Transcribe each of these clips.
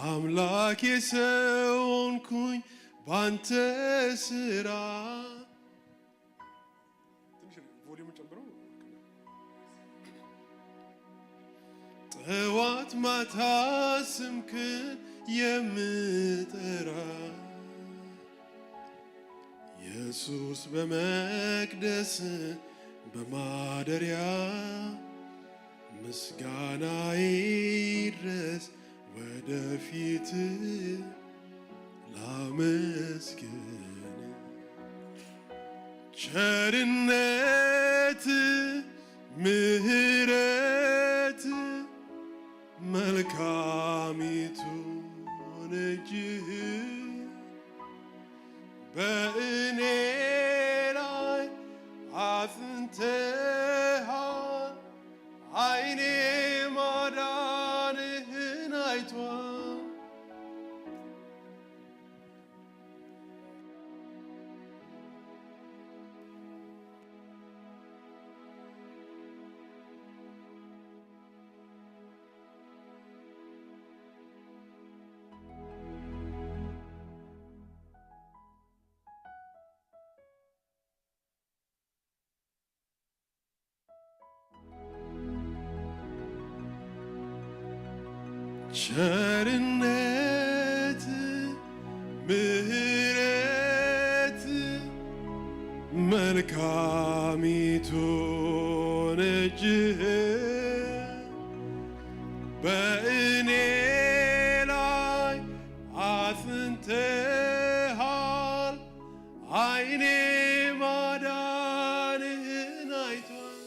አምላኬ ሰው ሆንኩኝ ባንተ ስራ። ጠዋት ማታ ስምክን የምጠራ ኢየሱስ በመቅደስ በማደሪያ ምስጋናዬ ይድረስ ወደፊት ላመስግን። ቸርነት ምሕረት መልካሚቱን እጅህ በእኔ ላይ አጽንተሃል። ዓይኔ ማዳንህን አይቷል። ቸርነት ምሕረት መልካሚቱን እጅህ በእኔ ላይ አጽንተሃል። ዓይኔ ማዳንህን አይቷል።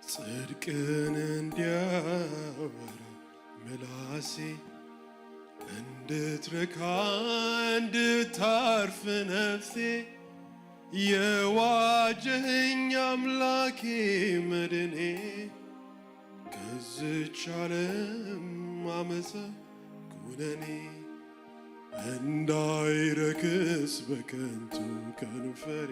ጽድቅን እንዲያወራ ምላሴ እንድትረካ እንድታርፍ ነፍሴ የዋጀኸኝ አምላኬ መድኔ ከዝች ዓለም አመፃ ኩነኔ እንዳይረክስ በከንቱ ከንፈሬ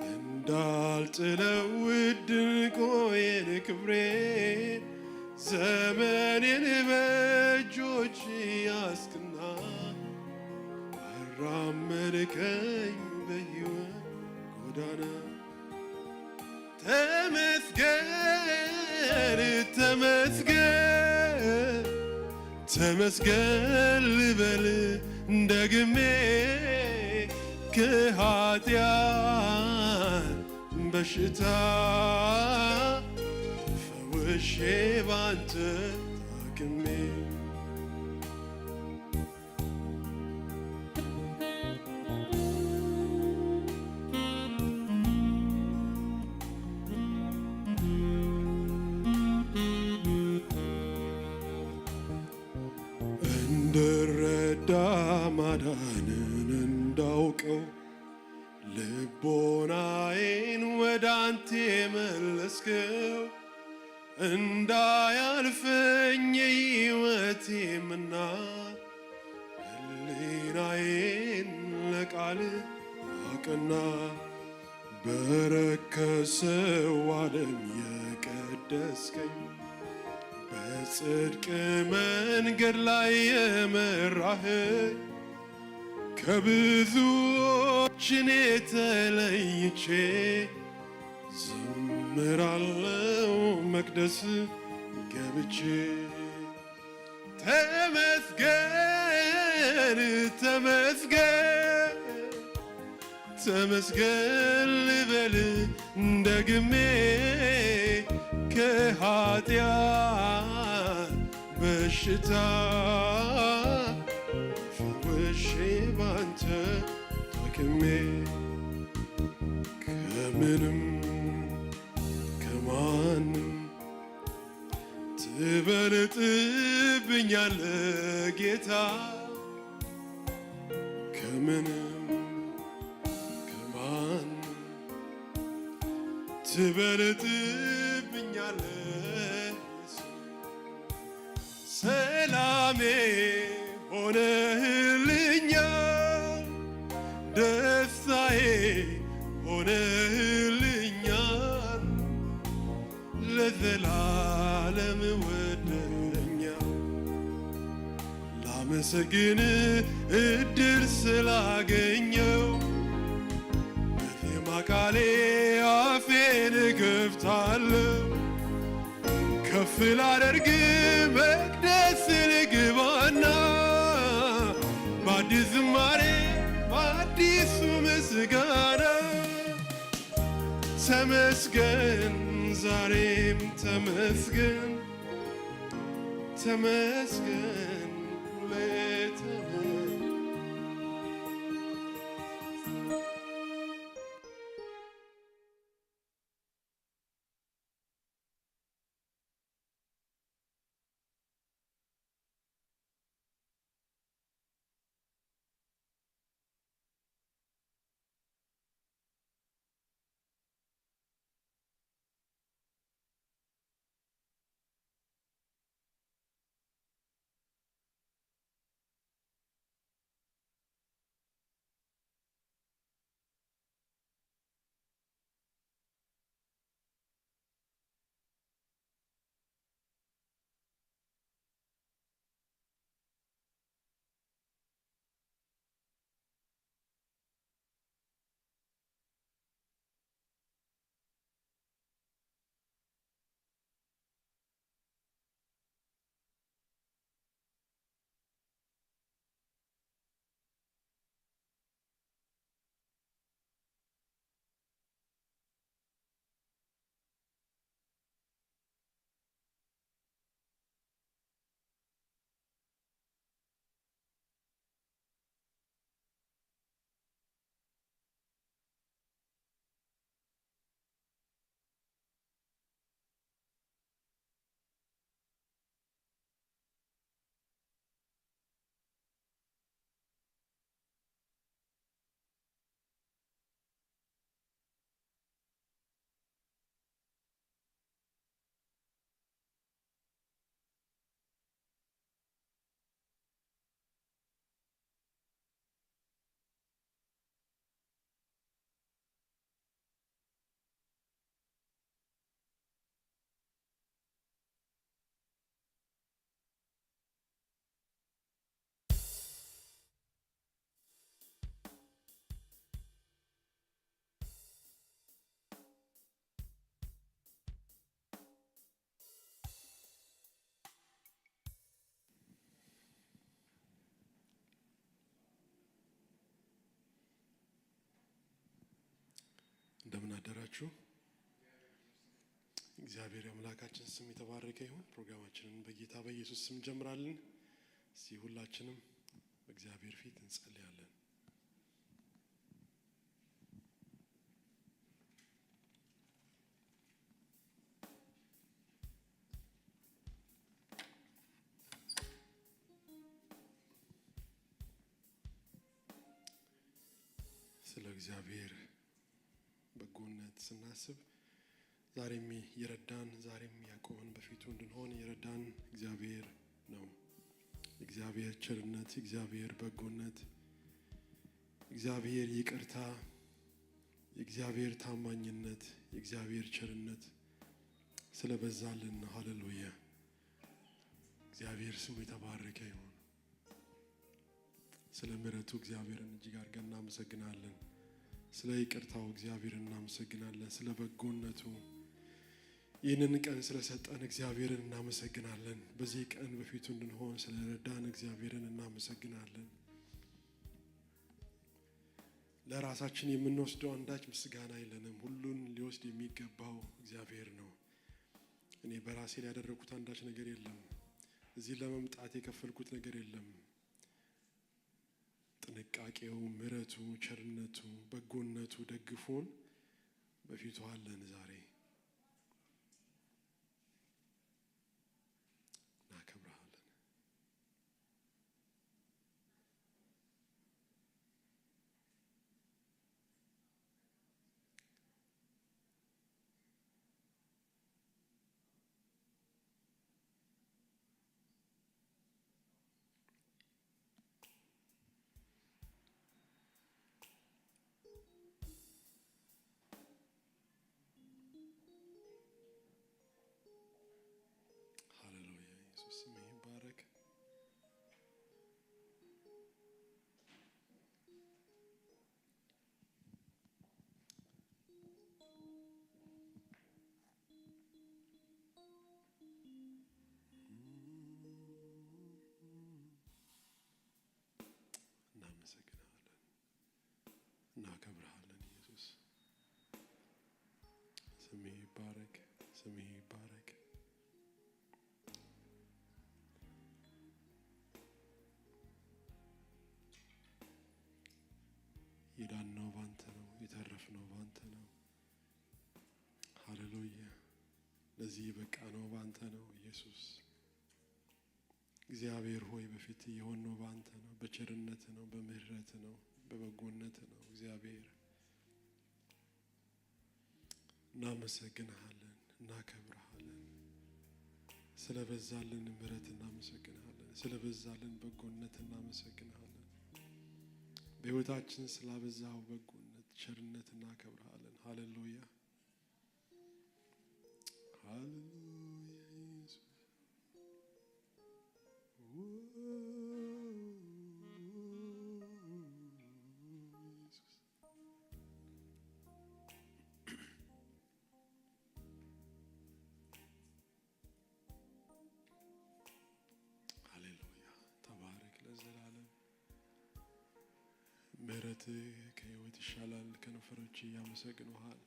እንዳልጥለው ውድ ዕንቁዬን ክብሬን ዘመኔን በእጆች ያስክና አራመድከኝ በሕይወት ጎዳና። ተመስገን ተመስገን ተመስገን ልበል ደግሜ ከኃጢአት በሽታ ፈውሼ ባንተ ታክሜ። እንድረዳ ማዳንን እንዳውቀው ልቦናዬን ወደ አንተ መለስከው። እንዳያልፈኝ የሕይወቴምና ሕሊናዬን ለቃል አቀና። በረከሰው ዓለም የቀደስከኝ በጽድቅ መንገድ ላይ የመራህ ከብዙ ችኔ ተለይቼ ዘምራለው መቅደስ ገብቼ ተመስገን ተመስገን ተመስገን ልበል ደግሜ ከኃጢአት በሽታ ፈውሼ ባንተ ታክሜ ከምንም ከማንም ትበልጥብኛለህ ጌታ ከምንም ከማንም ትበልጥብኛለህ ሰላሜ ሆነህልኛል ደስታዬ ሆነህልኛል ለዘላለም ወደኛል ላመሰግን እድል ስላገኘው በዜማ ቃሌ አፌን እከፍታለሁ ከፍ ላደርግ መቅደስ ልግባና በአዲስ ዝማሬ በአዲሱ ምስጋና ተመስገን ዛሬም ተመስገን ተመስገን ሁሌ ተመስገን እንደምን አደራችሁ። እግዚአብሔር አምላካችን ስም የተባረከ ይሁን። ፕሮግራማችንን በጌታ በኢየሱስ ስም ጀምራለን። እስቲ ሁላችንም በእግዚአብሔር ፊት እንጸልያለን። ስለ እግዚአብሔር በጎነት ስናስብ ዛሬም የረዳን ዛሬም ያቆመን በፊቱ እንድንሆን የረዳን እግዚአብሔር ነው። እግዚአብሔር ቸርነት፣ እግዚአብሔር በጎነት፣ እግዚአብሔር ይቅርታ፣ እግዚአብሔር ታማኝነት፣ እግዚአብሔር ቸርነት ስለበዛልን ሃሌሉያ። እግዚአብሔር ስሙ የተባረከ ይሁን። ስለ ምሕረቱ እግዚአብሔርን እጅግ አድርገን እናመሰግናለን። ስለ ይቅርታው እግዚአብሔርን እናመሰግናለን። ስለ በጎነቱ ይህንን ቀን ስለሰጠን እግዚአብሔርን እናመሰግናለን። በዚህ ቀን በፊቱ እንድንሆን ስለረዳን እግዚአብሔርን እናመሰግናለን። ለራሳችን የምንወስደው አንዳች ምስጋና የለንም። ሁሉን ሊወስድ የሚገባው እግዚአብሔር ነው። እኔ በራሴ ላይ ያደረኩት አንዳች ነገር የለም። እዚህ ለመምጣት የከፈልኩት ነገር የለም። ጥንቃቄው፣ ምሕረቱ፣ ቸርነቱ፣ በጎነቱ ደግፎን በፊቱ አለን። ዛሬ እናከብርሃለን። ስም ይባረክ። እናመሰግናለን፣ እናከብርሃለን። ኢየሱስ ስም ይባረክ፣ ስም ይባረክ። የዳነው ባንተ ነው፣ የተረፍነው ባንተ ነው። ሃሌሉያ። ለዚህ የበቃ ነው ባንተ ነው ኢየሱስ። እግዚአብሔር ሆይ በፊት የሆነው ባንተ ነው፣ በቸርነት ነው፣ በምህረት ነው፣ በበጎነት ነው። እግዚአብሔር እናመሰግንሃለን፣ እናከብርሃለን። ስለበዛልን ምህረት እናመሰግንሃለን፣ ስለበዛልን በጎነት እናመሰግንሃለን። በሕይወታችን ስላበዛው በጎነት ቸርነት እናከብርሃለን። ሃሌሉያ ሃሌሉያ ኢየሱስ ሃሌሉያ። ተባረክ ለዘላለም። ምሕረት ከሕይወት ይሻላል። ከንፈሮች ያመሰግኑሃል።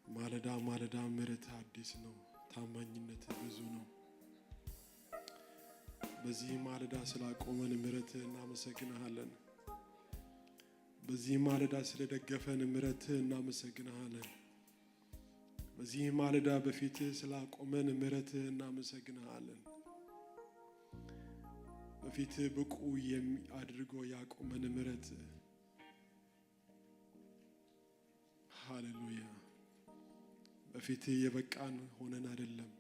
ማለዳ ማለዳ ምሕረት አዲስ ነው፣ ታማኝነት ብዙ ነው። በዚህ ማለዳ ስላቆመን ምሕረት እናመሰግንሃለን። በዚህ ማለዳ ስለደገፈን ምሕረት እናመሰግንሃለን። በዚህ ማለዳ በፊት ስላቆመን ምሕረት እናመሰግንሃለን። በፊት ብቁ አድርጎ ያቆመን ምሕረት ሃሌሉያ። በፊት የበቃን ሆነን አይደለም፣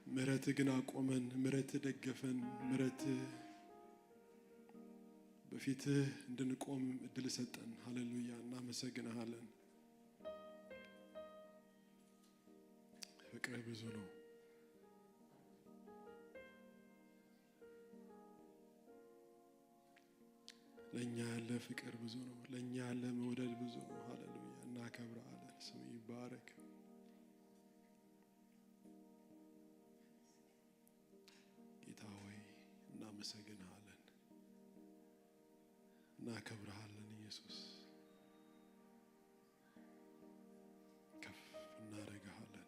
ምሕረት ግን አቆመን፣ ምሕረት ደገፈን፣ ምሕረት በፊት እንድንቆም እድል ሰጠን። ሃሌሉያ እናመሰግንሃለን። ፍቅር ብዙ ነው። ለኛ ያለ ፍቅር ብዙ ነው። ለኛ ያለ መውደድ ብዙ ነው። ሃሌሉያ እናከብርሃለን። ስም ይባረክ። ጌታ ሆይ እናመሰግንሃለን፣ እናከብርሃለን። ኢየሱስ ከፍ እናደርግሃለን።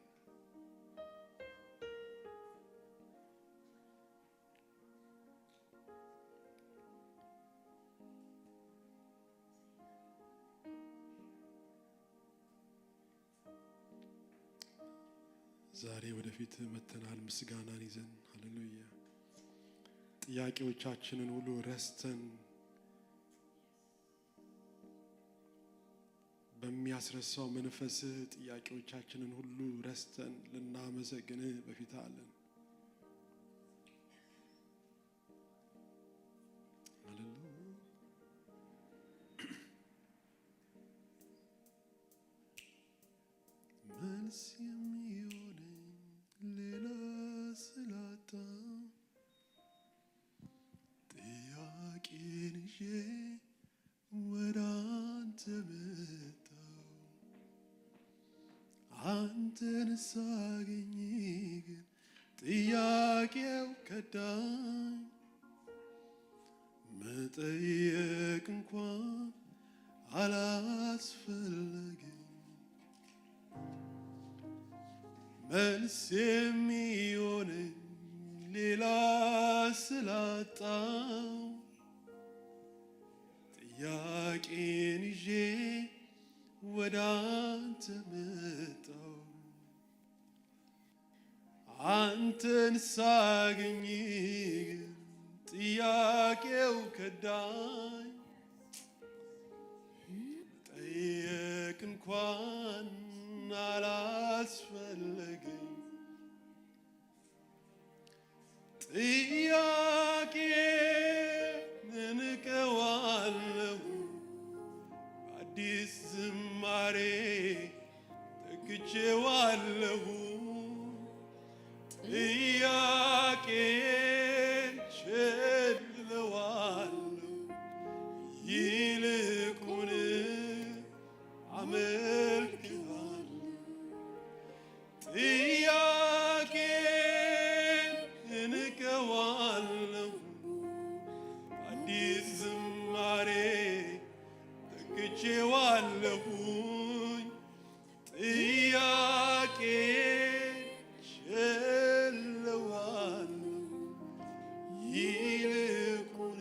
ዛሬ ወደፊት መተናል ምስጋናን ይዘን። ሃሌሉያ ጥያቄዎቻችንን ሁሉ ረስተን በሚያስረሳው መንፈስ ጥያቄዎቻችንን ሁሉ ረስተን ልናመሰግንህ በፊት አለን። መልስ የሚሆነኝ ሌላ ስላጣ ጥያቄን ይዤ ሳገኝ ግን ጥያቄው ከዳኝ መጠየቅ እንኳን አላስፈለገኝ መልስ የሚሆነኝ ሌላ ስላጣው ጥያቄን ይዤ ወደ አንተ መጣሁ አንተን ሳገኝ ግን ጥያቄው ከዳኝ ጠየቅ እንኳን አላስፈለገኝ ጥያቄን እንቀዋለሁ አዲስ ዝማሬ ተክቼዋለሁ ጥያቄን ችለዋለሁ ይልቁን አመልክሃለሁ ጥያቄን እንቀዋለሁ አዲስ ዝማሬ ተክቼዋለሁኝ ጥያቄን ችለዋለሁ ይልቁን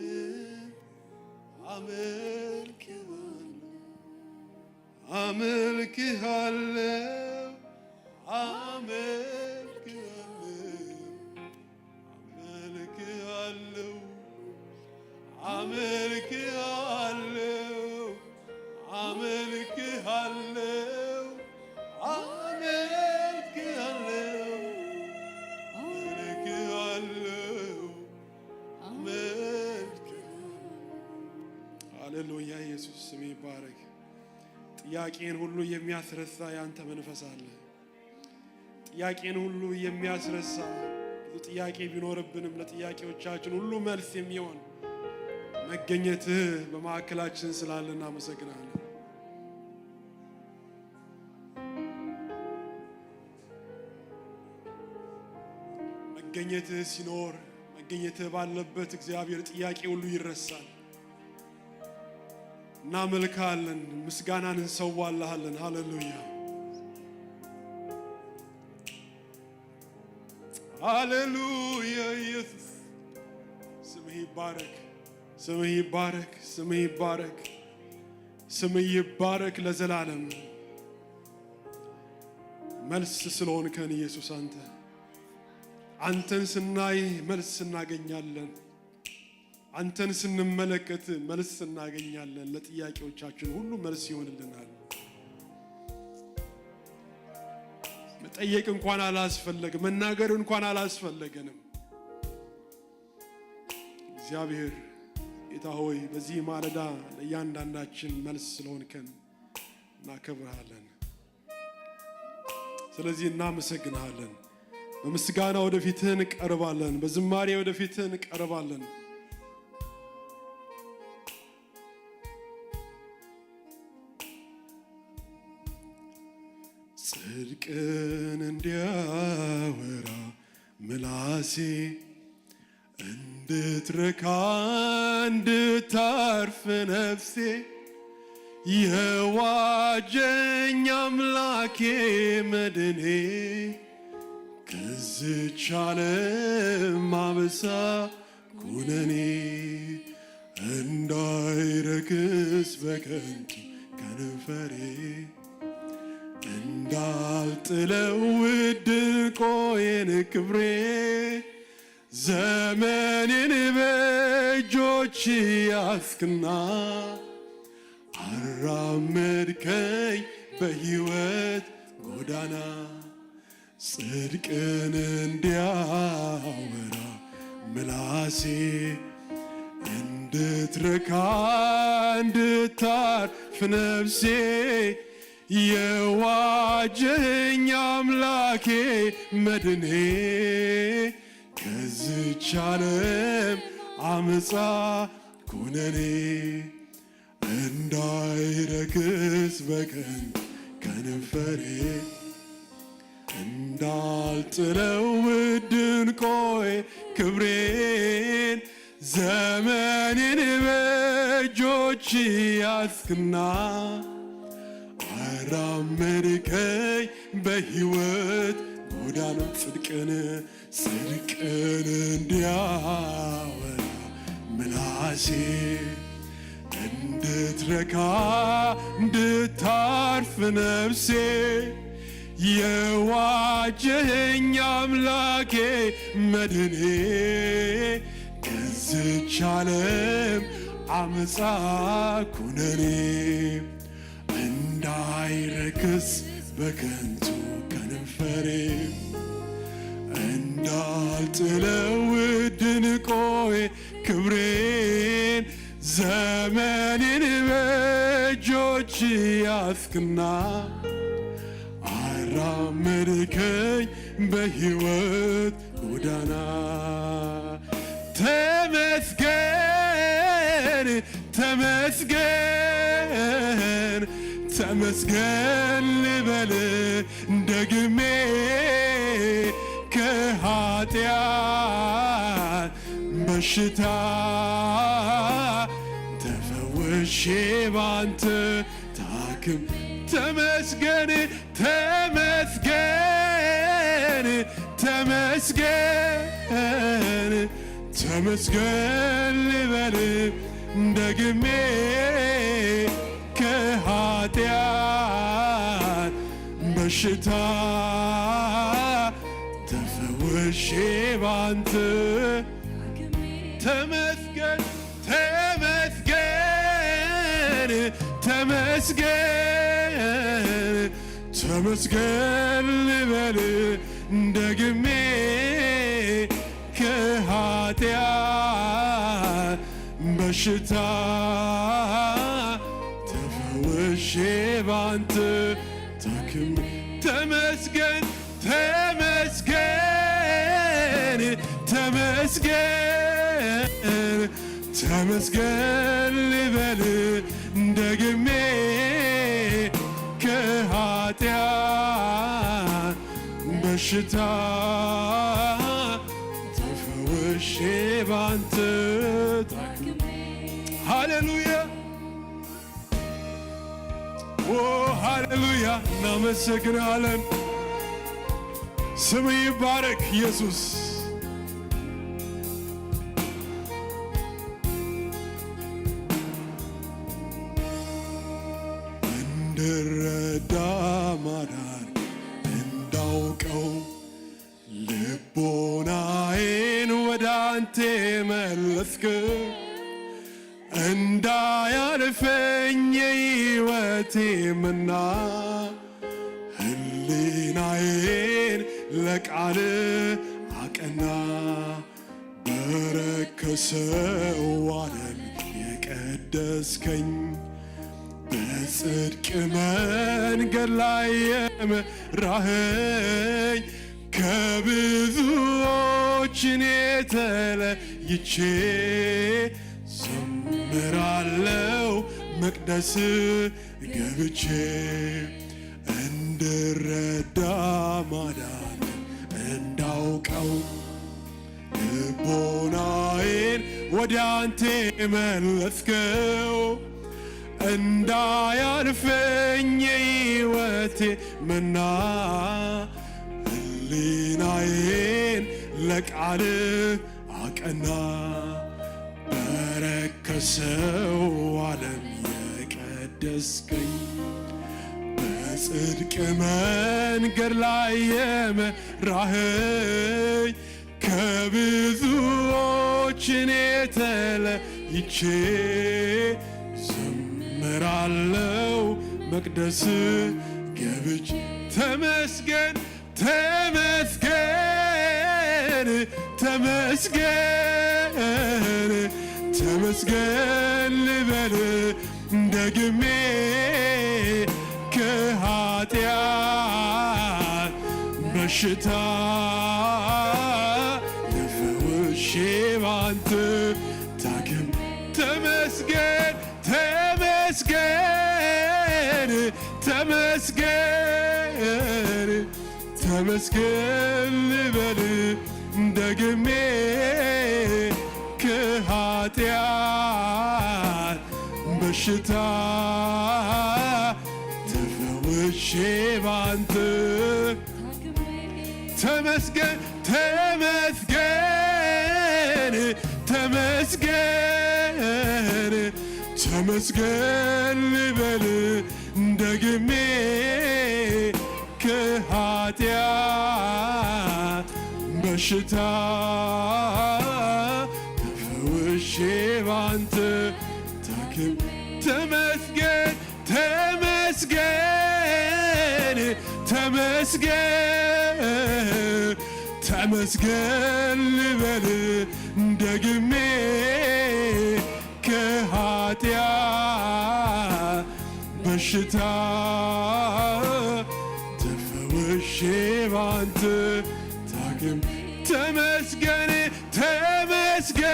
አመልክሃለሁ ሃሌሉያ ኢየሱስ ስም ይባረክ ጥያቄን ሁሉ የሚያስረሳ ያንተ መንፈስ አለ ጥያቄን ሁሉ የሚያስረሳ ብዙ ጥያቄ ቢኖርብንም ለጥያቄዎቻችን ሁሉ መልስ የሚሆን መገኘትህ በማዕከላችን ስላለ እናመሰግናለን መገኘትህ ሲኖር መገኘትህ ባለበት እግዚአብሔር ጥያቄ ሁሉ ይረሳል እናመልካለን ምስጋናን እንሰዋልሃለን ሃሌሉያ ሃሌሉያ ኢየሱስ ስምህ ይባረክ ስምህ ይባረክ ስምህ ይባረክ ስምህ ይባረክ ለዘላለም መልስ ስለሆንከን ኢየሱስ አንተን ስናይ መልስ እናገኛለን አንተን ስንመለከት መልስ እናገኛለን ለጥያቄዎቻችን ሁሉ መልስ ይሆንልናል መጠየቅ እንኳን አላስፈለገ መናገር እንኳን አላስፈለገንም እግዚአብሔር ጌታ ሆይ በዚህ ማለዳ ለእያንዳንዳችን መልስ ስለሆንከን እናከብርሃለን ስለዚህ እናመሰግንሃለን በምስጋና ወደፊትህ እንቀርባለን በዝማሬ ወደፊትህ እንቀርባለን ጽድቅን እንዲያወራ ምላሴ እንድትረካ እንድታርፍ ነፍሴ የዋጀኝ አምላኬ መድኔ ከዚች ዓለም አበሳ ኩነኔ እንዳይረክስ በከንቱ ከንፈሬ እንዳልጥለው ውድ ዕንቁዬን ክብሬ ዘመኔን በእጆች ያስክና አራመድከኝ በሕይወት ጎዳና ጽድቅን እንዲያወራ ምላሴ እንድትረካ እንድታርፍ ነፍሴ የዋጀኝ አምላኬ መድኔ ከዚች ዓለም አመፃ ኩነኔ እንዳይረክስ በከንቱ ከንፈሬ እንዳልጥለው ድንቆይ ክብሬን ዘመኔን በእጆች ያዝክና አራመድከኝ በሕይወት ጎዳና ጽድቅን እንዲያወራ ምላሴ እንድትረካ እንድታርፍ ነፍሴ የዋጀኸኝ አምላኬ መድኔ ከዚች ዓለም አመፃ ኩነኔ እንዳይረክስ በከንቱ ከንፈሬ እንዳልጥለው ድንቆይ ክብሬን ዘመኔን በእጆች ያዝክና አራመድከኝ በሕይወት ጎዳና ተመስገን ተመስገን ተመስገን ልበል ደግሜ ከኃጢአት በሽታ ተፈውሼ ባንተ ታክም ተመስገን ተመስገን ተመስገን ተመስገን ልበል ደግሜ ከኃጢአት በሽታ ተፈውሼ ባንተ ተመስገን ተመስገን ተመስገን ተመስገን ልበል ደግሜ ከኃጢአት በሽታ ተፈውሼ ባንተ ታክሜ ተመስገን ተመስገን ተመስገን ተመስገን ልበል ደግሜ ከኃጢአት በሽታ ተፈውሼ ባንተ ታክሜ ሃሌሉያ ኦ ሃሌሉያ እናመሰግናለን። ስም ይባረክ ኢየሱስ። እንድረዳ ማዳን እንዳውቀው ልቦናዬን ወደ አንተ መለስክ እንዳያልፈኝ የሕይወቴ መና ሕሊናዬን ለቃል አቀና በረከሰው ዓለም የቀደስከኝ በጽድቅ መንገድ ላይ የመራኸኝ ከብዙዎች እኔ ተለይቼ ዘምራለው መቅደስ ገብቼ እንድረዳ ማዳን እንዳውቀው ልቦናዬን ወደ አንተ መለስከው እንዳያልፈኝ የሕይወቴ መና ሕሊናዬን ለቃል አቀና በረከሰው ዓለም የቀደስከኝ በጽድቅ መንገድ ላይ የመራኸኝ ከብዙዎች እኔ ተለይቼ ዘምራለው መቅደስ ገብቼ ተመስገን ተመስገን ተመስገን ተመስገን ልበል ደግሜ ከኃጢአት በሽታ ተፈውሼ ባንተ ታክሜ ተመስገን ተመስገን ተመስገን ተመስገን ልበል ደግሜ ከኃጢአት በሽታ ተፈውሼ ባንተ ተመስገን ተመስገን ተመስገን ተመስገን ልበል ደግሜ ከኃጢአት በሽታ ተፈውሼ ባንተ ታክም ተመስገን ተመስገን ተመስገን ተመስገን ልበል ደግሜ ከኃጢአት በሽታ ተፈውሼ ባንተ ታክም ተመስገን ተመስገን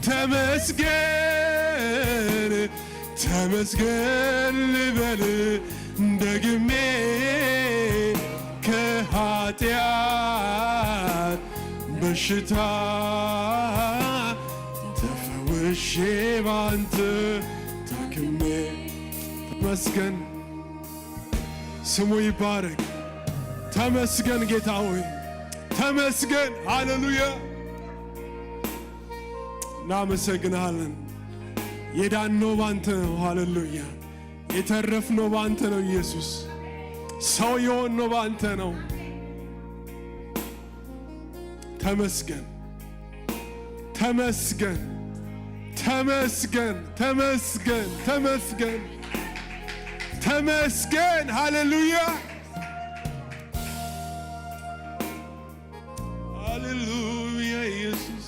ተመስገን ተመስገን ልበል ደግሜ ከኃጢአት በሽታ ተፈውሼ ባንተ ታክሜ ተመስገን ስሙ ይባረክ ተመስገን ጌታ ሆይ ተመስገን ሃሌሉያ እናመሰግንሃለን የዳነው ባንተ ነው ሃሌሉያ የተረፍነው ባንተ ነው ኢየሱስ ሰው የሆንነው ባንተ ነው ተመስገን ተመስገን ተመስገን ተመስገን ተመስገን ተመስገን ሃሌሉያ ሃሌሉያ ኢየሱስ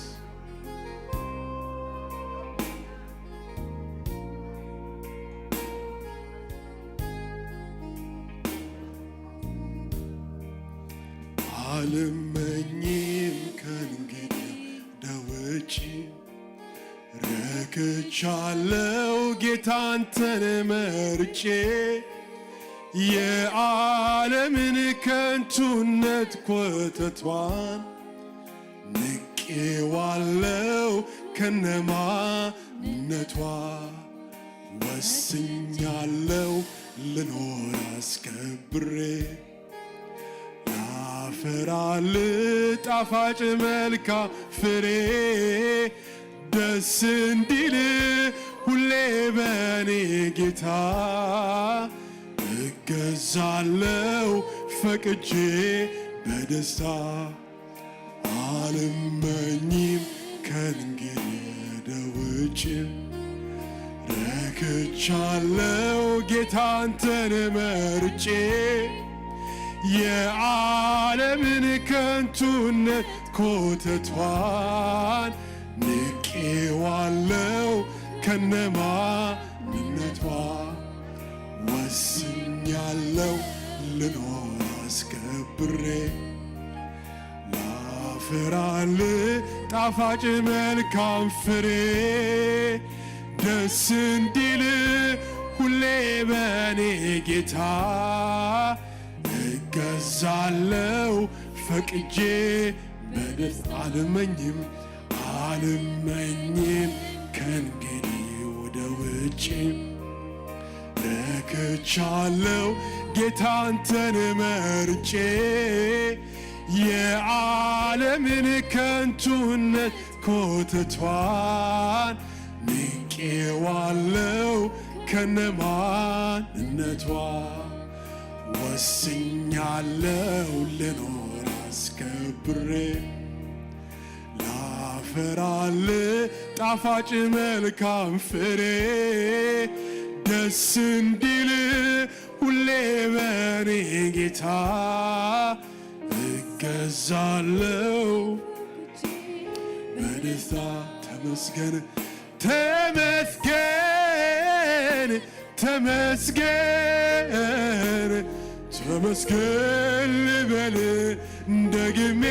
አልመኝም ከእንግዲህ ወዲህ ረክቻለሁ ጌታ አንተን መርጬ የዓለምን ከንቱነት ኮተቷን ንቄዋለሁ ከነማንነቷ ወስኛለሁ ልኖር አስከብሬ ላፈራል ጣፋጭ መልካም ፍሬ ደስ እንዲል ሁሌ በኔ ጌታ እገዛለሁ ፈቅጄ በደስታ አልመኝም ከእንግዲህ ውጭ ረክቻለሁ ጌታ አንተን መርጬ የዓለምን ከንቱነት ኮተቷን ንቄዋለሁ ከነማንነቷ ወስኛለሁ ልኖር አስከብሬ ላፈራል ጣፋጭ መልካም ፍሬ ደስ እንዲል ሁሌ በኔ ጌታ እገዛለሁ ፈቅጄ በደስታ አልመኝም ከእንግዲህ ወደ ውጭ ረክቻለሁ ጌታ አንተን መርጬ የዓለምን ከንቱነት ኮተቷን ንቄዋለሁ ከነማንነቷ ወስኛለሁ ልኖር አስከብሬ ላፈራል ጣፋጭ መልካም ፍሬ ደስ እንዲል ሁሌ በኔ ጌታ እገዛለሁ በደስታ ተመስገን ተመስገን ተመስገን ተመስገን ልበል ደግሜ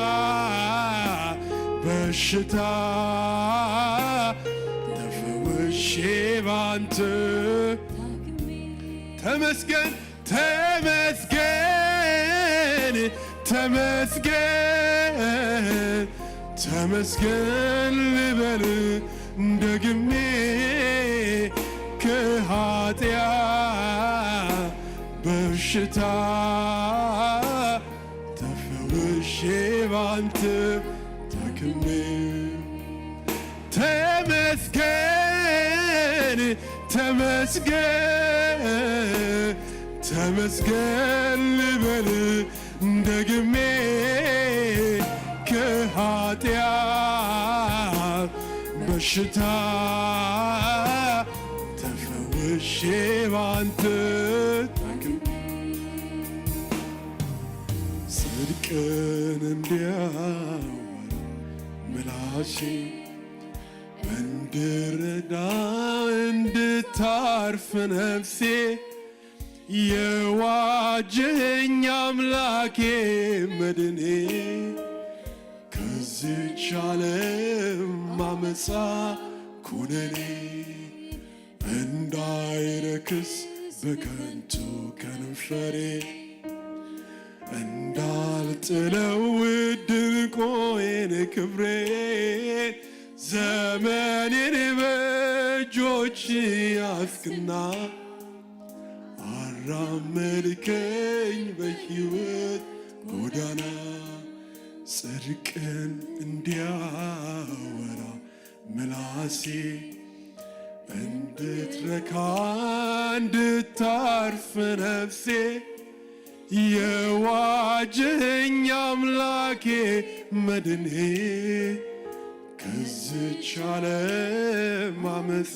ከኃጢአት በሽታ ተፈውሼ ባንተ ተመስገን ተመስገን ተመስገን ተመስገን ልበል ደግሜ ከኃጢአት በሽታ ተፈውሼ ባንተ ታክሜ ተመስገን ተመስገን ተመስገን ልበል ደግሜ ከኃጢአት በሽታ ተፈውሼ ባንተ ታክሜ ጽድቅን እንዲያወራ ምላሴ እንድረዳ እንድታርፍ ነፍሴ የዋጀኸኝ አምላኬ መድኔ ከዚህች ዓለም አመፃ ኩነኔ እንዳይረክስ በከንቱ ከንፈሬ እንዳልጥለው ውድ ዕንቁዬን ክብሬን ዘመኔን በእጆች ያዝክና አራመድከኝ በሕይወት ጎዳና ጽድቅን እንዲያወራ ምላሴ እንድትረካ እንድታርፍ ነፍሴ የዋጀኸኝ አምላኬ መድኔ ከዚህች ዓለም አመፃ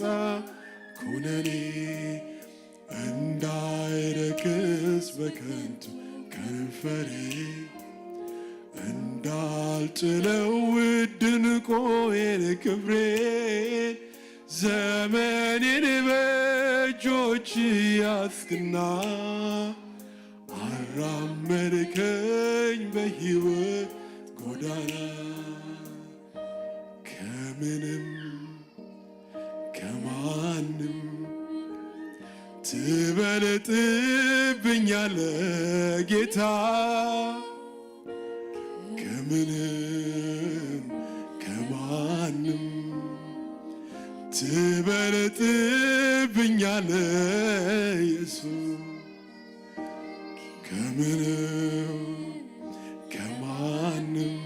ኩነኔ እንዳይረክስ በከንቱ ከንፈሬ እንዳልጥለው ውድ ዕንቁዬን ክብሬን ዘመኔን በእጆች ያዝክና አራመድከኝ በሕይወት ጎዳና ከምንም ከማንም ትበልጥብኛለህ ጌታ ከምንም ከማንም ትበልጥብኛለህ ኢየሱስ ከምንም ከማንም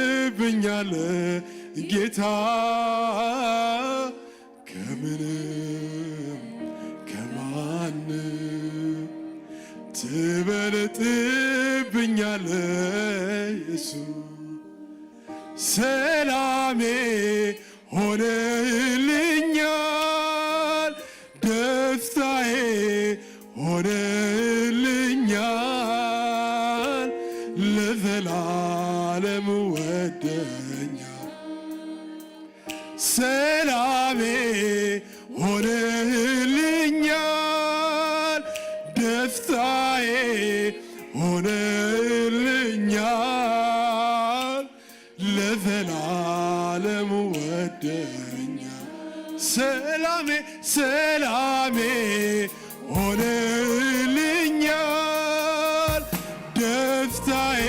ትበልጥብኛለህ ጌታ ከምንም ከማንም ትበልጥብኛለህ ኢየሱስ ሰላሜ ሆነህልኛል ደስታዬ ሆነህልኛል ለዘላለም ወደኛል ሰላሜ ሆነህልኛል ደስታዬ ሆነህልኛል ለዘላለም ወደኛል ሰላሜ ሰላሜ ሆነህልኛል ደስታዬ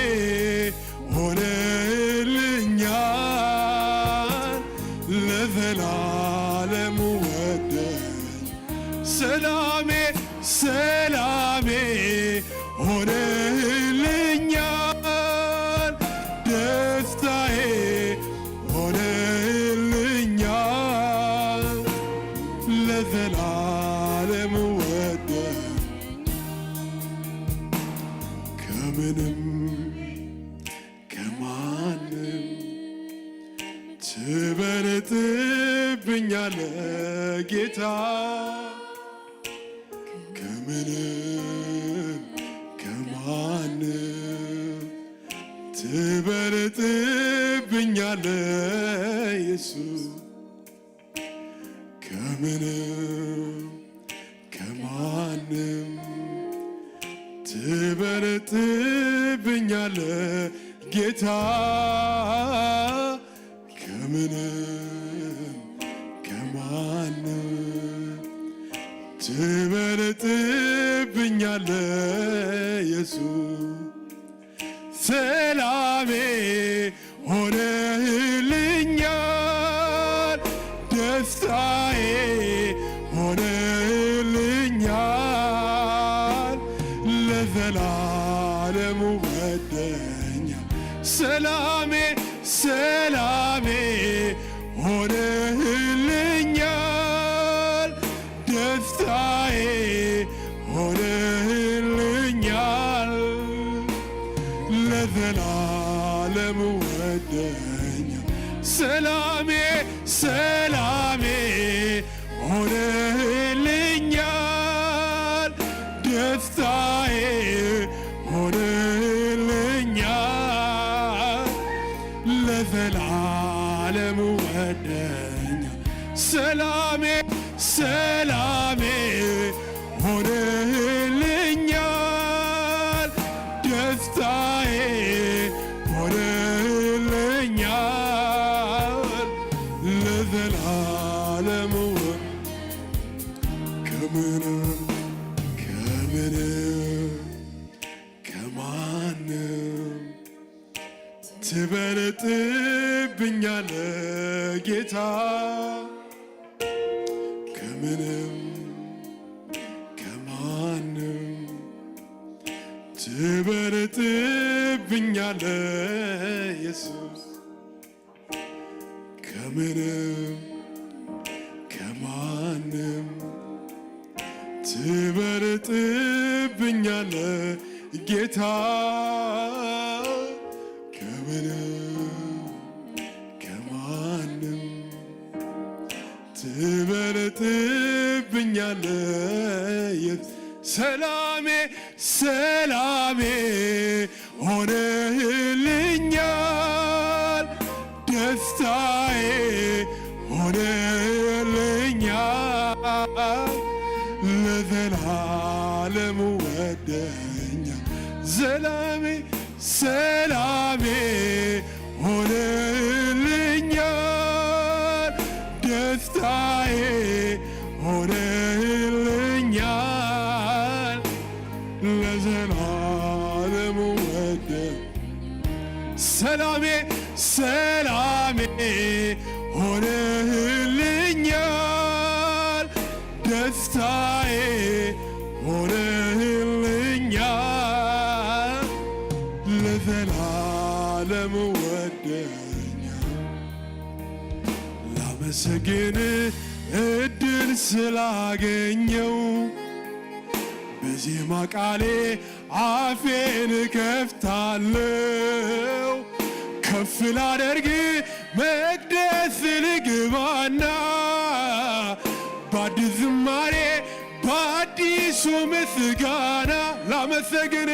ሆነህልኛል ለዘላለም ወደኛል ሰላሜ ሰላሜ ሆነህልኛል ደስታዬ ሆነህልኛል ለዘላለም ወደኛል ከምንም ከማንም ትበልጥብኛለህ ጌታ ከምንም ከማንም ትበልጥብኛለህ ኢየሱስ ከምንም ከማንም ትበልጥብኛለህ ጌታ ከምንም ከማንም ትበልጥብኛለህ ኢየሱስ ሰላሜ ሆነህልኛል ደስታዬ ሆነህልኛል ለዘላለሙ ወደኛል ሰላሜ ሰላሜ ሆነህልኛል ደስታዬ ሆነህልኛል ለዘላለሙ ወደኛል ሰላሜ ሰላሜ ሆነህልኛል ደስታዬ ሆነህልኛል ለዘላለሙ ወደኛል ሰላሜ ሰላሜ ሆነህልኛል ደስታዬ ሆነህልኛል ለዘላለሙ ከምንም ከማንም ትበልጥብኛለህ ጌታ ከምንም ከማንም ትበልጥብኛለህ ኢየሱስ ከምንም ከማንም ትበልጥብኛለህ ጌታ ከምንም ከማንም ትበልጥብኛለህ ሰላሜ ሰላሜ ሆነህልኛል ደስታዬ ሆነህልኛል ለዘላለሙ ወደኛል ሰላሜ ሰላሜ ሆነህልኛል ደስታዬ ሆነህልኛል ለዘላለሙ ሰላሜ ሰላሜ ሆነህልኛል ደስታዬ ሆነህልኛል ለዘላለሙ ወደኛል ላመሰግን እድል ስላገኘው በዜማ ቃሌ አፌን ከፍታለሁ ከፍ ላደርግ መቅደስ ልግባና በአዲስ ዝማሬ በአዲሱ ምስጋና ላመሰግን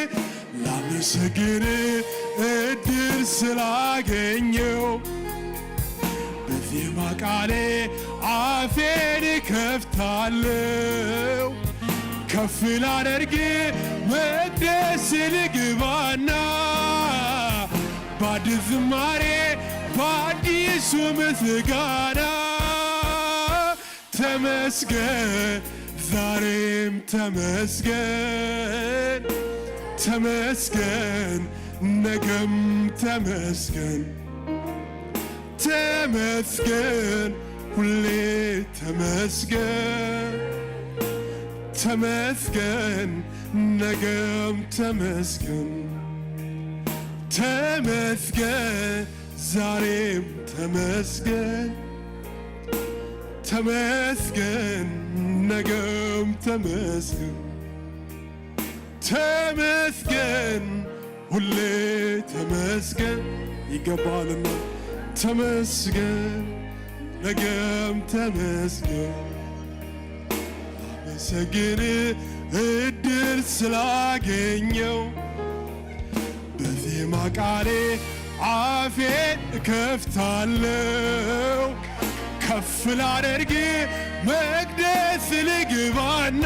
እድል ስላገኘው በዜማ ቃሌ አፌን ከፍታለሁ ከፍ ላደርግ መቅደስ ልግባና በአዲስ ዝማሬ በአዲሱ ምስጋና ተመስገን ዛሬም ተመስገን ተመስገን ነገም ተመስገን ተመስገን ሁሌ ተመስገን ተመስገን ነገም ተመስገን ተመስገን ዛሬም ተመስገን ተመስገን ነገም ተመስገን ተመስገን ሁሌ ተመስገን ይገባልና ተመስገን ነገም ተመስገን ላመሰግን እድል ስላገኘው በዜማ ቃሌ አፌን እከፍታለሁ ከፍ ላደርግ መቅደስ ልግባና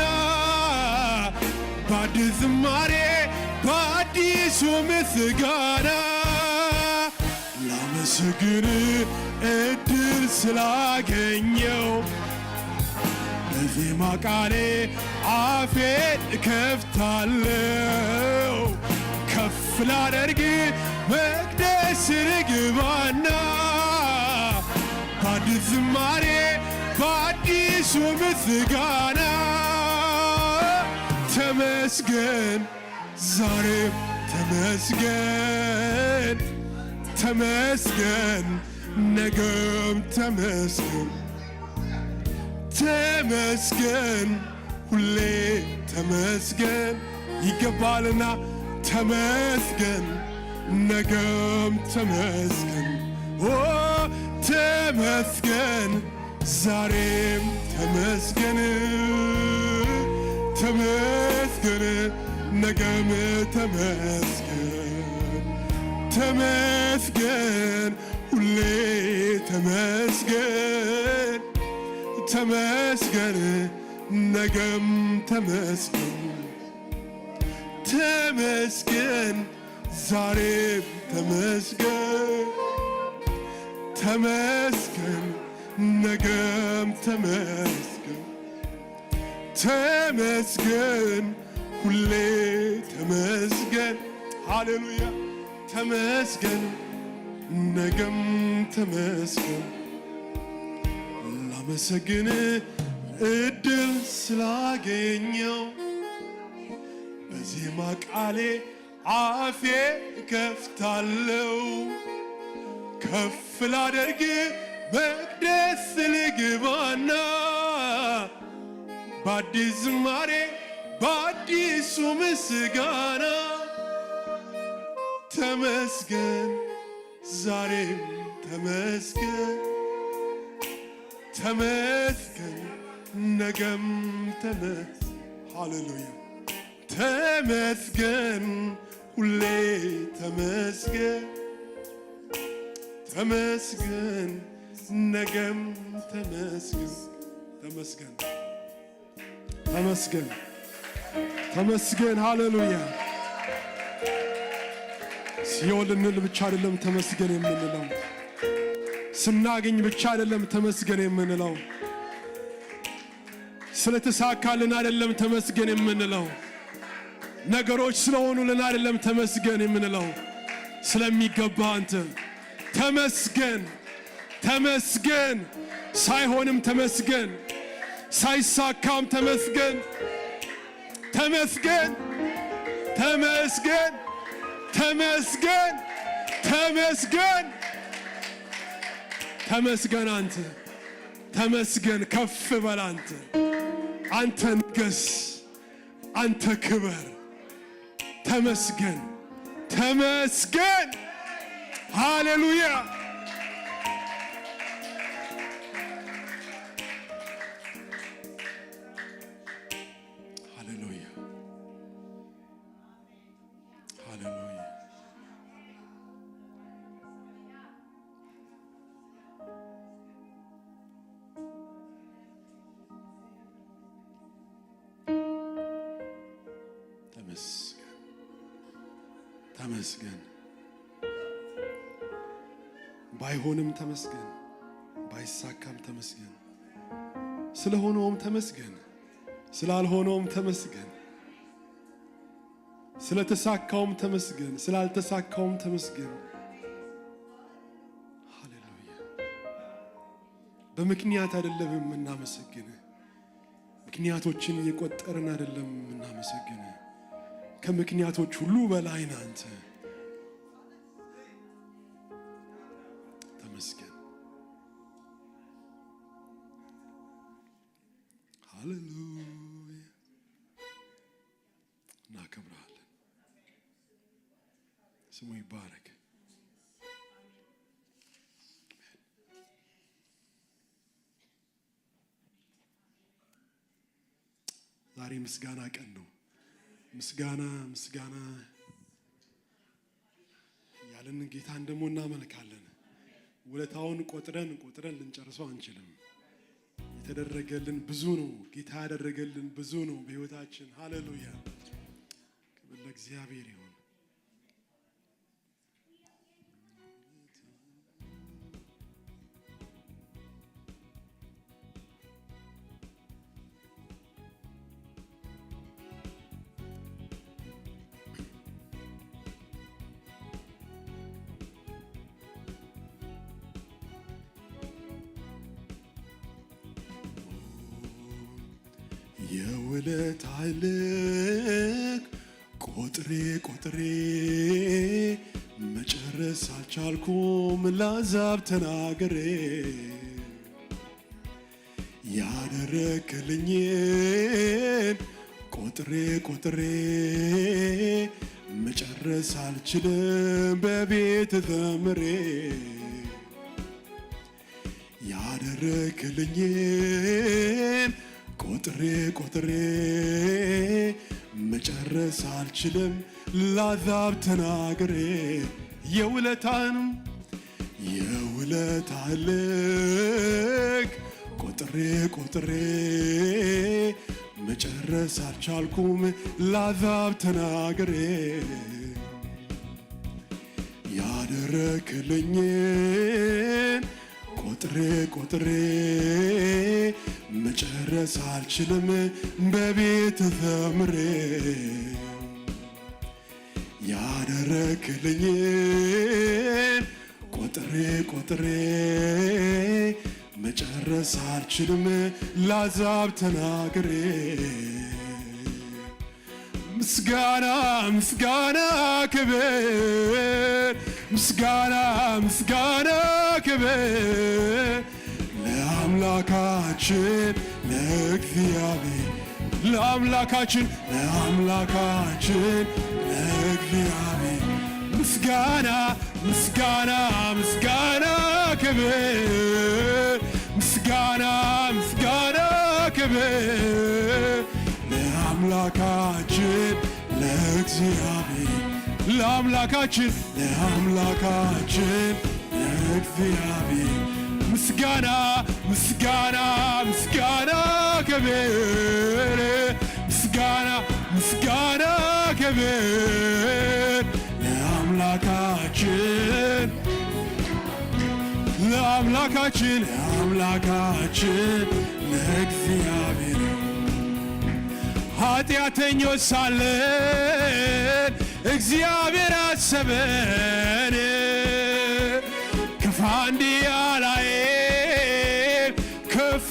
በአዲስ ዝማሬ በአዲሱ ምስጋና ላመሰግን እድል ስላገኘው በዜማ ቃሌ አፌን እከፍታለሁ ከፍ ላደርግ መቅደስ ልግባና በአዲስ ዝማሬ በአዲሱ ምስጋና ተመስገን ዛሬም ተመስገን ተመስገን ነገም ተመስገን ተመስገን ሁሌ ተመስገን ይገባልና ተመስገን ነገም ተመስገን ተመስገን ዛሬም ተመስገን ተመስገን ነገም ተመስገን ተመስገን ሁሌ ተመስገን ተመስገን ነገም ተመስገን ተመስገን ዛሬም ተመስገን ተመስገን ነገም ተመስገን ተመስገን ሁሌ ተመስገን ሃሌሉያ ተመስገን ነገም ተመስገን ላመሰግን እድል ስላገኘው በዜማ ቃሌ አፌ ከፍታለው ከፍ ላደርግ መቅደስ ልግባና በአዲስ ዝማሬ በአዲሱ ምስጋና ተመስገን ዛሬም ተመስገን ተመስገን ነገም ሃሌሉያ ተመስገን ሁሌ ተመስገን ተመስገን ነገም ተመስገን ተመስገን ተመስገን ተመስገን ሃሌሉያ ሲኦል እንል ብቻ አይደለም ተመስገን የምንለው ስናገኝ ብቻ አይደለም ተመስገን የምንለው ስለተሳካልን አይደለም ተመስገን የምንለው ነገሮች ስለሆኑልን አይደለም ተመስገን የምንለው ስለሚገባ አንተ ተመስገን ተመስገን ሳይሆንም ተመስገን ሳይሳካም ተመስገን ተመስገን ተመስገን ተመስገን ተመስገን ተመስገን አንተ ተመስገን ከፍ በል አንተ ንገስ አንተ ክበር ተመስገን ተመስገን ሃሌሉያ ሃሌሉያ ሃሌሉያ ተመስገን ባይሆንም ተመስገን ባይሳካም ተመስገን ስለሆነውም ተመስገን ስላልሆነውም ተመስገን ስለተሳካውም ተመስገን ስላልተሳካውም ተመስገን ሃሌሉያ በምክንያት አይደለም የምናመሰግንህ ምክንያቶችን እየቆጠርን አይደለም የምናመሰግንህ ከምክንያቶች ሁሉ በላይ ነህ አንተ ተመስገን ሃሌሉያ እናከብርሃለን ስሙ ይባረክ ዛሬ ምስጋና ቀን ነው ምስጋና ያለን ጌታን ደግሞ እናመልካለን ውለታውን ቆጥረን ልንጨርሰው አንችልም የተደረገልን ብዙ ነው ጌታ ያደረገልን ብዙ ነው በሕይወታችን ሃሌሉያ ክብር ለእግዚአብሔር ይሁን የውለታህ ልክ ቆጥሬ መጨረስ አልቻልኩም ላዛብ ተናግሬ ያደረክልኝን ቆጥሬ መጨረስ አልችልም በቤት ዘምሬ ያደረክልኝን ቆጥሬ መጨረስ አልችልም ላዛብ ተናግሬ የውለታህን ልክ ቆጥሬ መጨረስ አልቻልኩም ላዛብ ተናግሬ ያደረክልኝን ቆጥሬ መጨረስ አልችልም በቤት ዘምሬ ያደረክልኝን ቆጥሬ መጨረስ አልችልም ላዛብ ተናግሬ ምስጋና ክብር ምስጋና ክብር ለአምላካችን ለእግዚአብሔር ለአምላካችን ለእግዚአብሔር ምስጋና ክብር ምስጋና ክብር ለአምላካችን ለእግዚአብሔር ለአምላካችን ለእግዚአብሔር ምስጋና ክብር ምስጋና ክብር ለአምላካችን ለእግዚአብሔር ኃጢአተኞች ሳለን እግዚአብሔር አሰበን ከፋንድያ ላይ ከፍ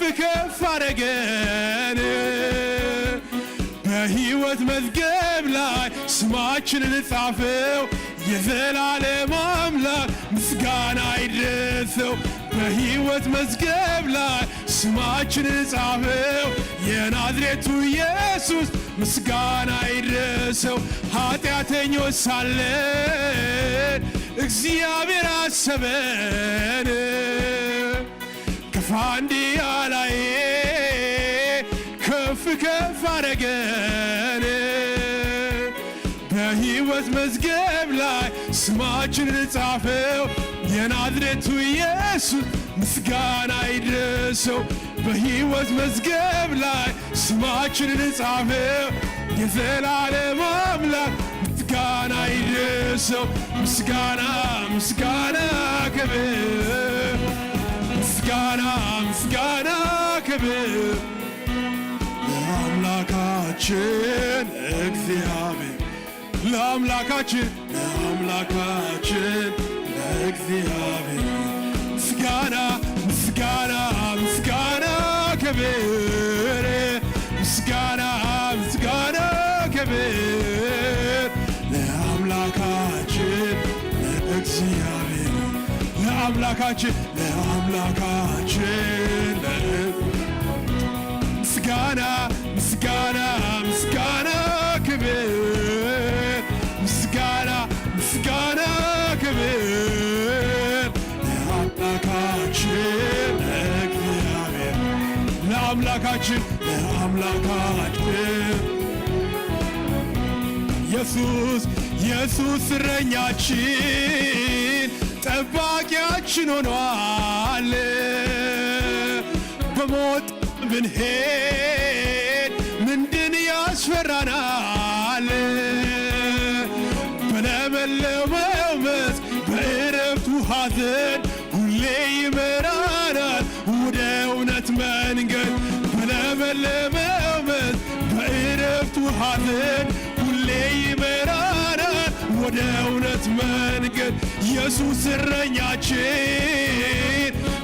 አረገን በሕይወት መዝገብ ላይ ስማችንን ጻፈው የዘላለም አምላክ ምስጋና ይድረሰው በሕይወት መዝገብ ላይ ስማችንን ጻፈው የናዝሬቱ ኢየሱስ ምስጋና ይድረሰው ኃጢአተኞች ሳለን እግዚአብሔር አሰበን ከፋንድያ ላይ ከፍ አረገን በሕይወት መዝገብ ላይ ስማችንን ጻፈው የናዝሬቱ ኢየሱስ ምስጋና ይድረሰው በሕይወት መዝገብ ላይ ስማችንን ጻፈው የዘላለም አምላክ ምስጋና ይድረሰው ምስጋና ክብር ምስጋና ክብር ለአምላካችን እግዚአብሔር ለአምላካችን ለእግዚአብሔር ምስጋና ክብር ምስጋና ክብር ለአምላካችን ለእግዚአብሔር ለአምላካችን ምስጋና ክብር ምስጋና ክብር ለአምላካችን ለእግዚአብሔር ለአምላካችን ኢየሱስ እረኛችን ጠባቂያችን ሆኗል በሞት ብንሄድ ምንድን ያስፈራናል በለመለመው መስክ በዕረፍቱ ሐዘን ሁሌ ይመራናል ወደ እውነት መንገድ በለመለመው መስክ በዕረፍቱ ሐዘን ሁሌ ይመራናል ወደ እውነት መንገድ ኢየሱስ እረኛችን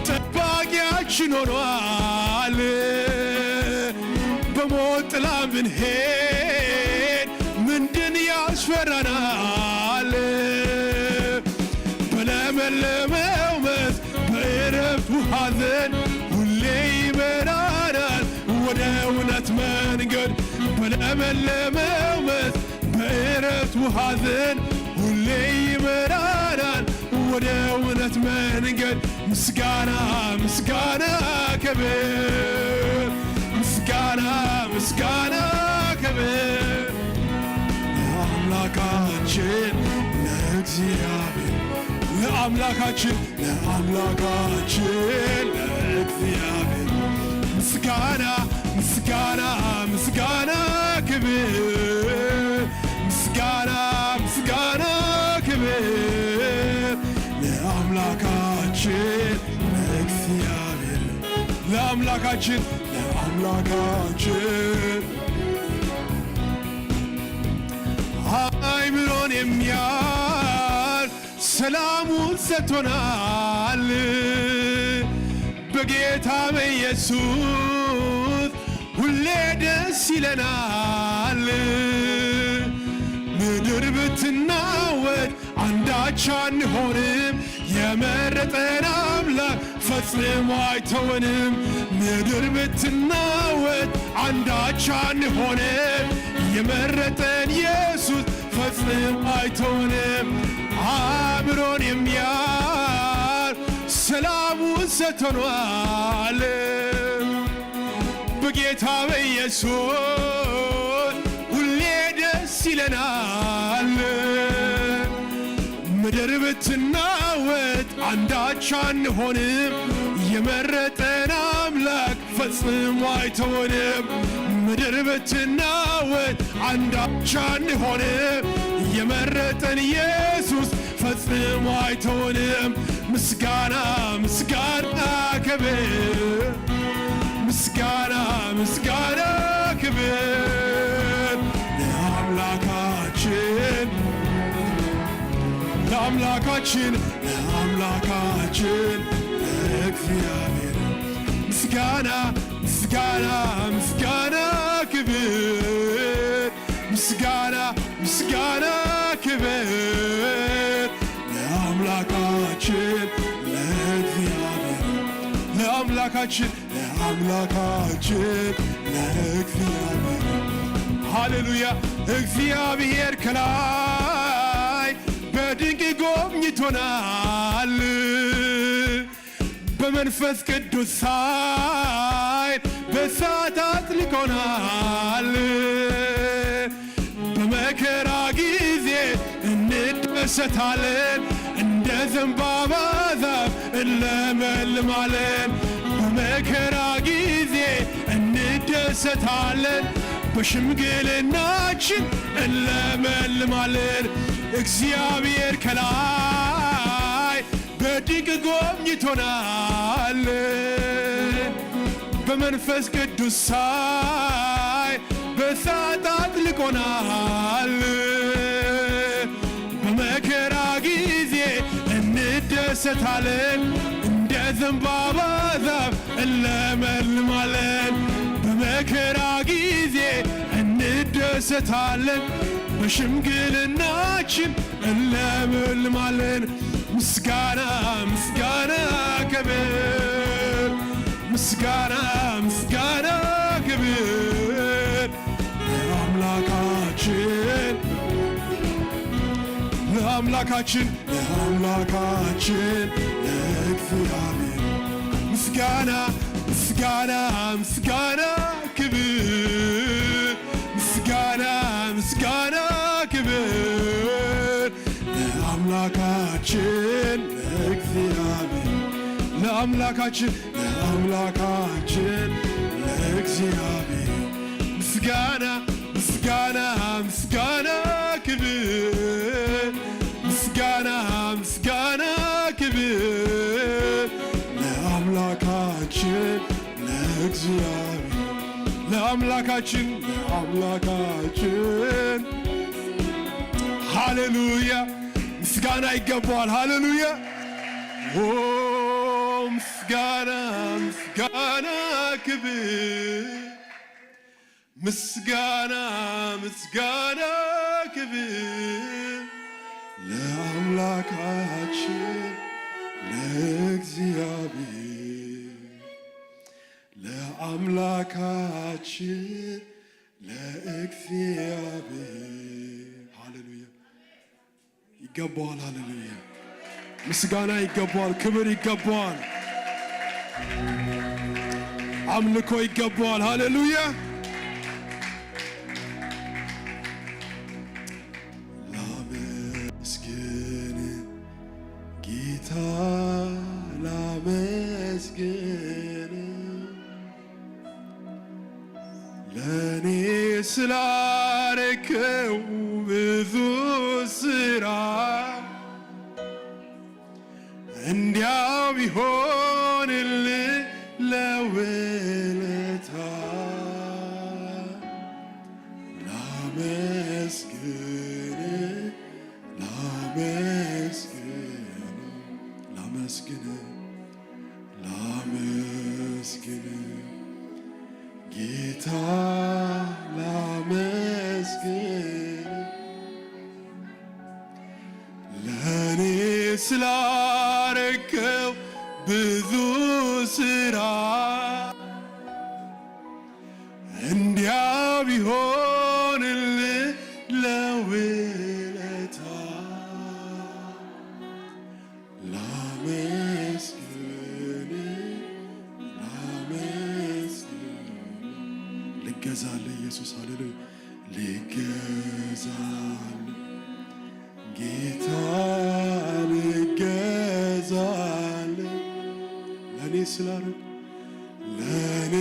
ጠባቂያችን ሆኗል በሞት ጥላ ብንሄድ ምንድን ያስፈራናል? በለመለመው መስክ በዕረፍቱ ውኃ ዘንድ ሁሌ ይመራናል ወደ እውነት መንገድ። በለመለመው መስክ በዕረፍቱ ውኃ ዘንድ ሁሌ ይመራናል ወደ እውነት መንገድ። ምስጋና ምስጋና ክብር፣ ምስጋና ምስጋና ክብር ለአምላካችን ለእግዚአብሔር፣ ለአምላካችን ለአምላካችን ለእግዚአብሔር ምስጋና ምስጋና ምስጋና ክብር፣ ምስጋና ምስጋና ክብር ለአምላካችን ለእግዚአብሔር፣ ለአምላካችን ለአምላካችን። አእምሮን የሚያል ሰላሙን ሰጥቶናል በጌታ በኢየሱስ ሁሌ ደስ ይለናል። ምድር ብትናወጥ አንዳች አንሆንም፣ የመረጠን አምላክ ፈጽሞ አይተወንም። ምድር ብትናወጥ አንዳች አንሆንም፣ የመረጠን ኢየሱስ ፈጽሞ አይተወንም። አእምሮን የሚያል ሰላሙን ሰጥቶናል በጌታ በኢየሱስ ሁሌ ደስ ይለናል። ምድር ብትናወጥ አንዳች አንሆንም፣ የመረጠን አምላክ ፈጽሞ አይተወንም። ምድር ብትናወጥ አንዳች አንሆንም፣ የመረጠን ኢየሱስ ፈጽሞ አይተወንም። ምስጋና ምስጋና ክብር፣ ምስጋና ምስጋና ክብር ለአምላካችን ለአምላካችን ለአምላካችን ለእግዚአብሔር ምስጋና ምስጋና ምስጋና ክብር፣ ምስጋና ምስጋና ክብር ለአምላካችን ለእግዚአብሔር፣ ለአምላካችን ለአምላካችን ለእግዚአብሔር። ሃሌሉያ! እግዚአብሔር ከላይ በድንቅ ጎብኝቶናል፣ በመንፈስ ቅዱስ ኃይል በእሳት አጥልቆናል። በመከራ ጊዜ እንደሰታለን፣ እንደ ዘንባባ ዛፍ እንለመልማለን። በመከራ ጊዜ እንደሰታለን፣ በሽምግልናችን እንለመልማለን። እግዚአብሔር ከላይ በድንቅ ጎብኝቶናል፣ በመንፈስ ቅዱስ ኃይል በእሳት አጥልቆናል። በመከራ ጊዜ እንደሰታለን፣ እንደ ዘንባባ ዛፍ እንለመልማለን። በመከራ ጊዜ እንደሰታለን፣ በሽምግልናችን እንለመልማለን። ምስጋና ምስጋና ክብር፣ ምስጋና ምስጋና ክብር ለአምላካችን ለአምላካችን ለአምላካችን ለእግዚአብሔር ምስጋና ምስጋና ምስጋና ክብር፣ ምስጋና ምስጋና ክብር ለአምላካችን ለእግዚአብሔር ለአምላካችን ለአምላካችን ለእግዚአብሔር ምስጋና ምስጋና ምስጋና ክብር፣ ምስጋና ምስጋና ክብር ለአምላካችን ለእግዚአብሔር ለአምላካችን ለአምላካችን። ሃሌሉያ! ምስጋና ይገባዋል። ሃሌሉያ! ኦ ምስጋና ምስጋና ክብር ምስጋና ምስጋና ክብር ለአምላካችን ለእግዚአብሔር ለአምላካችን ለእግዚአብሔር ሃሌሉያ ይገባዋል። ሃሌሉያ ምስጋና ይገባዋል። ክብር ይገባዋል። አምልኮ ይገባዋል። ሃሌሉያ ላመስግን ጌታ ላመስግን ለኔ ስላረከው ብዙ ስራ እንዲያው ቢሆንልህ ለውለታ ላመስግን ላመስግን ላመስግን ላመስግን ጌታ ላመስግን ለኔ ስላረከው ብዙ ስራ እንዲያው ቢሆንልህ ለውለታ ላመስግን ላመስግን ልገዛልህ ኢየሱስ ሃሌሉያ ልገዛልህ ጌታ ልገዛልህ ለኔ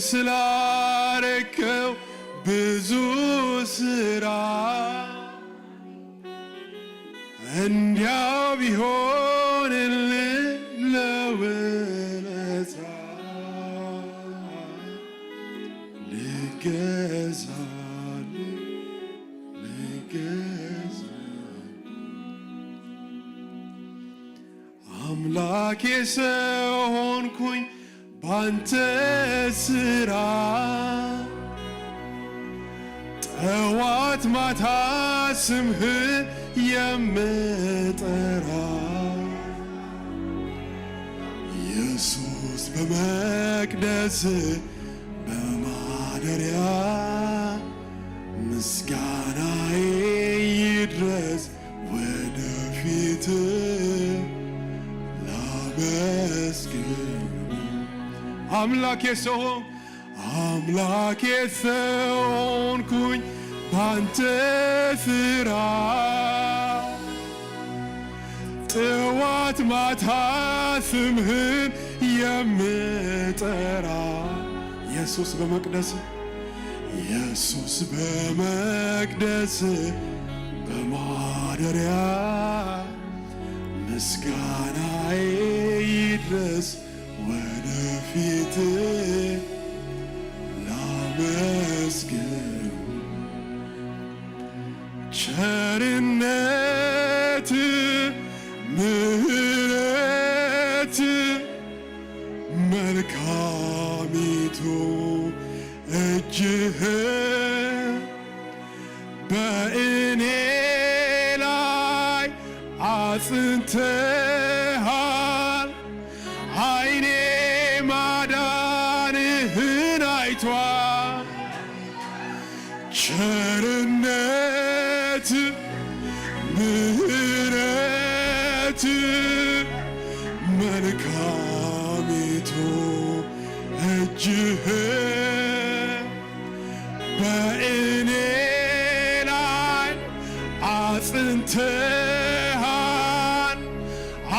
ስላረከው ብዙ ስራ እንዲያው ቢሆንልህ ለውለታ ልገዛልህ አምላኬ ሰው ሆንኩኝ ባንተ ስራ ጠዋት ማታ ስምህን የምጠራ ኢየሱስ በመቅደስ በማደሪያ ምስጋናዬ ይድረስ ወደፊት ላመስግን አምላኬ ሰው ሆንኩኝ ባንተ ስራ ጠዋት ማታ ስምህን የምጠራ ኢየሱስ በመቅደስ በማደሪያ ምስጋናዬ ይድረስ ወደፊት ላመስግን ቸርነት ምሕረት መልካሚቱ እጅህ በእኔ ላይ አጽንተሃል ዓይኔ ማዳንህን አይቷል ቸርነት ምሕረት መልካሚቱ እጅህ በእኔ ላይ አጽንተሃል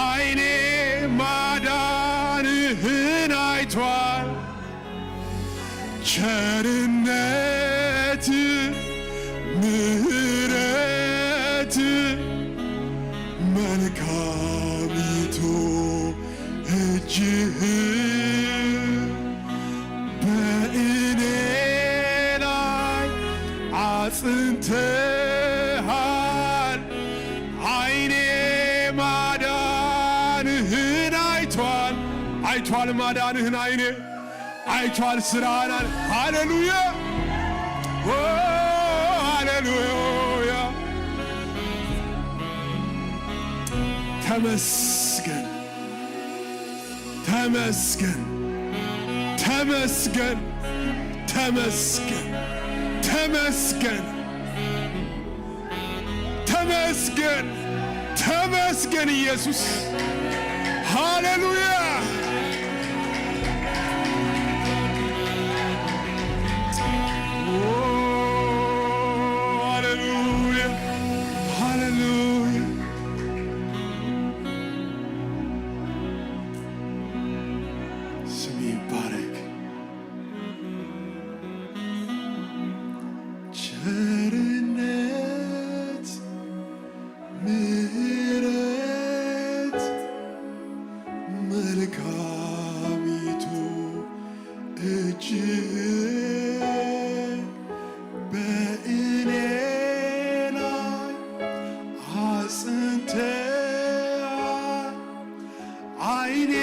ዓይኔ ማዳንህን አይቷል ቸርነት ምሕረት መልካሚቱ እጅህ በእኔ ላይ አጽንተሃል ዓይኔ ማዳንህን አይቷል ማዳንህን ዓይኔ አይቷል ስራህን ሃሌሉያ ሃሌሉያ ተመስገን ተመስገን ተመስገን ተመስገን ተመስገን ተመስገን ተመስገን ኢየሱስ ሃሌሉያ ሃሌሉያ ሃሌሉያ ስም ይባረክ ቸርነት ምሕረት መልካሚቱ እጅህ በእኔ ላይ አጽንተሃል ዓይኔ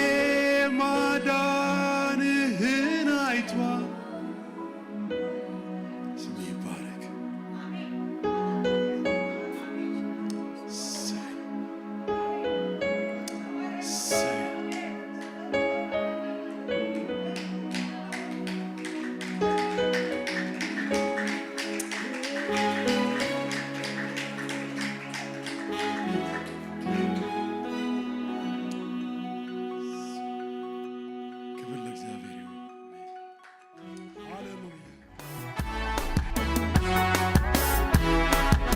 ማዳንህን አይቷል ስም ይባረክ ክብር ለእግዚአብሔር